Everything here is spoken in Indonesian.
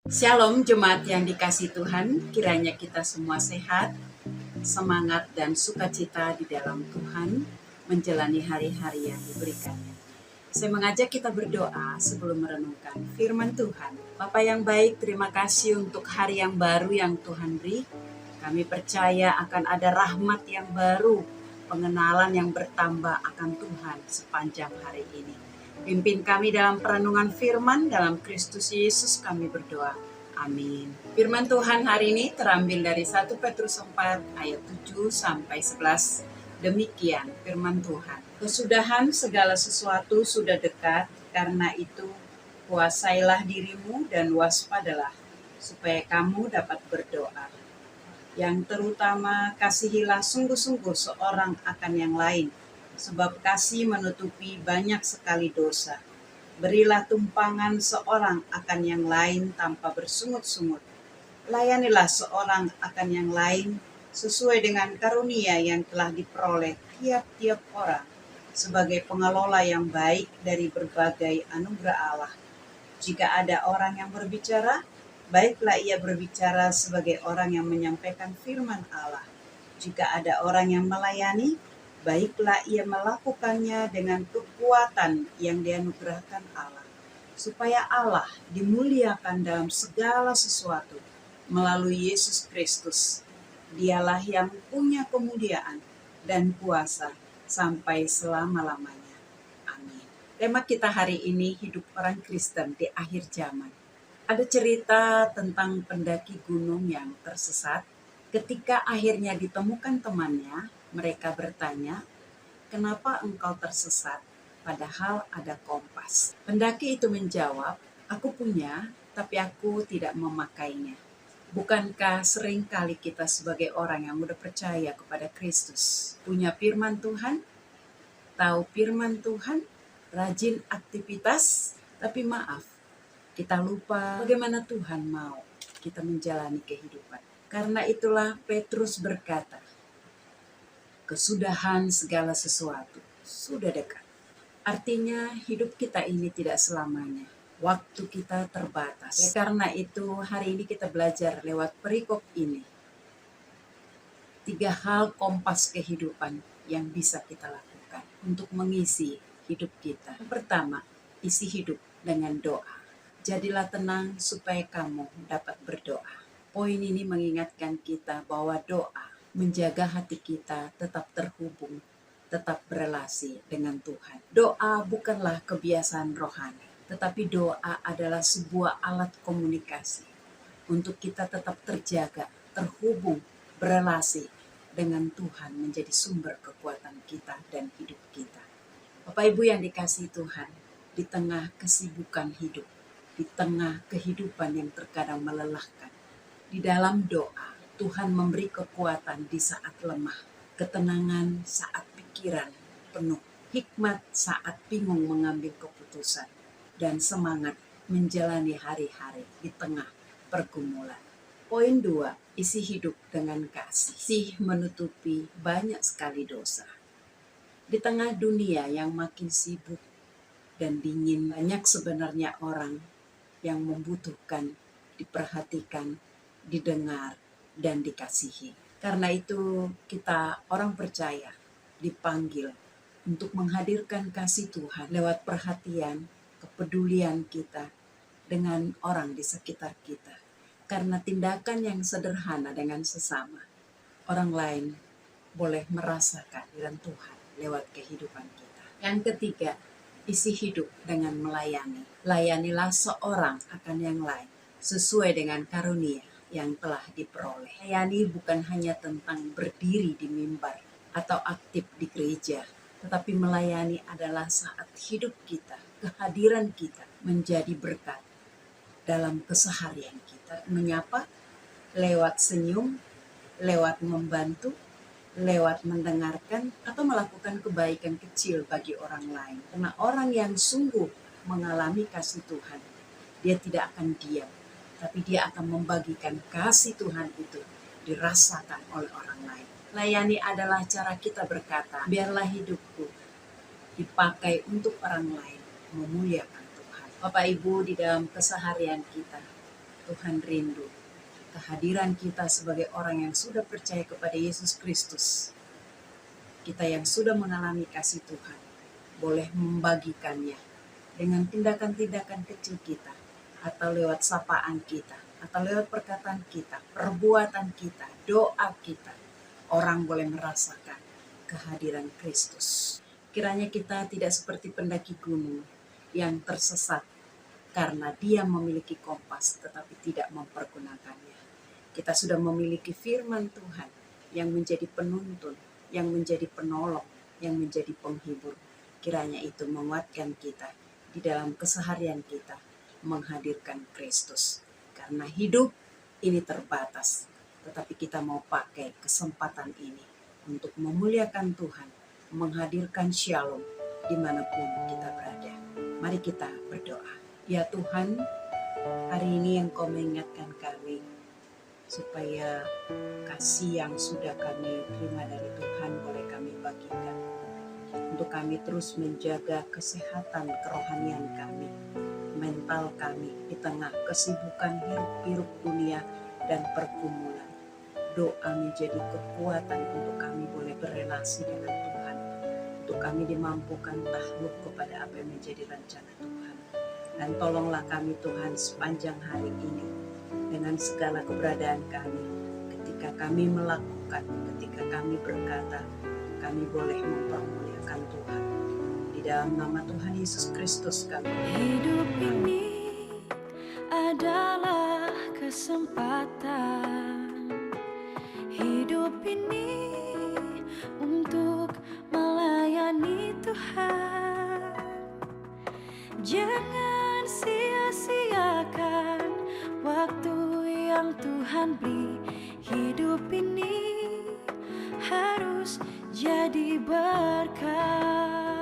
Shalom jemaat yang dikasihi Tuhan, kiranya kita semua sehat, semangat dan sukacita di dalam Tuhan menjalani hari-hari yang diberikannya. Saya mengajak kita berdoa sebelum merenungkan firman Tuhan. Bapa yang baik, terima kasih untuk hari yang baru yang Tuhan beri. Kami percaya akan ada rahmat yang baru, pengenalan yang bertambah akan Tuhan sepanjang hari ini. Pimpin kami dalam perenungan firman, dalam Kristus Yesus kami berdoa. Amin. Firman Tuhan hari ini terambil dari 1 Petrus 4 ayat 7 sampai 11. Demikian firman Tuhan. Kesudahan segala sesuatu sudah dekat, karena itu kuasailah dirimu dan waspadalah, supaya kamu dapat berdoa. Yang terutama kasihilah sungguh-sungguh seorang akan yang lain, sebab kasih menutupi banyak sekali dosa. Berilah tumpangan seorang akan yang lain tanpa bersungut-sungut. Layanilah seorang akan yang lain sesuai dengan karunia yang telah diperoleh tiap-tiap orang, sebagai pengelola yang baik dari berbagai anugerah Allah. Jika ada orang yang berbicara, baiklah ia berbicara sebagai orang yang menyampaikan firman Allah. Jika ada orang yang melayani, baiklah ia melakukannya dengan kekuatan yang dianugerahkan Allah, supaya Allah dimuliakan dalam segala sesuatu melalui Yesus Kristus. Dialah yang punya kemuliaan dan kuasa sampai selama-lamanya. Amin. Tema kita hari ini, hidup orang Kristen di akhir zaman. Ada cerita tentang pendaki gunung yang tersesat. Ketika akhirnya ditemukan temannya, mereka bertanya, "Kenapa engkau tersesat? Padahal ada kompas." Pendaki itu menjawab, "Aku punya, tapi aku tidak memakainya." Bukankah sering kali kita sebagai orang yang udah percaya kepada Kristus, punya firman Tuhan, tahu firman Tuhan, rajin aktivitas, tapi maaf, kita lupa bagaimana Tuhan mau kita menjalani kehidupan. Karena itulah Petrus berkata, kesudahan segala sesuatu sudah dekat. Artinya hidup kita ini tidak selamanya. Waktu kita terbatas. Karena itu hari ini kita belajar lewat perikop ini. 3 hal kompas kehidupan yang bisa kita lakukan untuk mengisi hidup kita. Yang pertama, isi hidup dengan doa. Jadilah tenang supaya kamu dapat berdoa. Poin ini mengingatkan kita bahwa doa menjaga hati kita tetap terhubung, tetap berelasi dengan Tuhan. Doa bukanlah kebiasaan rohani, tetapi doa adalah sebuah alat komunikasi untuk kita tetap terjaga, terhubung, berelasi dengan Tuhan, menjadi sumber kekuatan kita dan hidup kita. Bapak Ibu yang dikasihi Tuhan, di tengah kesibukan hidup, di tengah kehidupan yang terkadang melelahkan, di dalam doa Tuhan memberi kekuatan di saat lemah, ketenangan saat pikiran penuh, hikmat saat bingung mengambil keputusan, dan semangat menjalani hari-hari di tengah pergumulan. Poin 2, isi hidup dengan kasih. Kasih menutupi banyak sekali dosa. Di tengah dunia yang makin sibuk dan dingin, banyak sebenarnya orang yang membutuhkan diperhatikan, didengar, dan dikasihi. Karena itu kita orang percaya dipanggil untuk menghadirkan kasih Tuhan lewat perhatian, kepedulian kita dengan orang di sekitar kita. Karena tindakan yang sederhana dengan sesama, orang lain boleh merasakan kehadiran Tuhan lewat kehidupan kita. Yang ketiga, isi hidup dengan melayani. Layanilah seorang akan yang lain sesuai dengan karunia yang telah diperoleh. Melayani bukan hanya tentang berdiri di mimbar atau aktif di gereja, tetapi melayani adalah saat hidup kita, kehadiran kita menjadi berkat dalam keseharian kita. Menyapa lewat senyum, lewat membantu, lewat mendengarkan, atau melakukan kebaikan kecil bagi orang lain. Karena orang yang sungguh mengalami kasih Tuhan, dia tidak akan diam, tapi dia akan membagikan kasih Tuhan itu dirasakan oleh orang lain. Layani adalah cara kita berkata, biarlah hidupku dipakai untuk orang lain, memuliakan Tuhan. Bapak Ibu, di dalam keseharian kita, Tuhan rindu kehadiran kita sebagai orang yang sudah percaya kepada Yesus Kristus. Kita yang sudah mengalami kasih Tuhan boleh membagikannya dengan tindakan-tindakan kecil kita, atau lewat sapaan kita, atau lewat perkataan kita, perbuatan kita, doa kita. Orang boleh merasakan kehadiran Kristus. Kiranya kita tidak seperti pendaki gunung yang tersesat karena dia memiliki kompas tetapi tidak mempergunakannya. Kita sudah memiliki firman Tuhan yang menjadi penuntun, yang menjadi penolong, yang menjadi penghibur. Kiranya itu menguatkan kita di dalam keseharian kita menghadirkan Kristus. Karena hidup ini terbatas, tetapi kita mau pakai kesempatan ini untuk memuliakan Tuhan, menghadirkan shalom dimanapun kita berada. Mari kita berdoa. Ya Tuhan, hari ini Engkau mengingatkan kami supaya kasih yang sudah kami terima dari Tuhan boleh kami bagikan. Untuk kami terus menjaga kesehatan kerohanian kami, mental kami di tengah kesibukan hiruk-pikuk dunia dan pergumulan. Doa menjadi kekuatan untuk kami boleh berelasi dengan Tuhan. Untuk kami dimampukan takluk kepada apa yang menjadi rencana Tuhan. Dan tolonglah kami Tuhan sepanjang hari ini dengan segala keberadaan kami. Ketika kami melakukan, ketika kami berkata, kami boleh mempermuliakan Tuhan. Di dalam nama Tuhan Yesus Kristus kami. Hidup ini adalah kesempatan. Hidup ini untuk melayani Tuhan. Jangan sia-siakan waktu yang Tuhan beri. Hidup ini harus jadi berkat.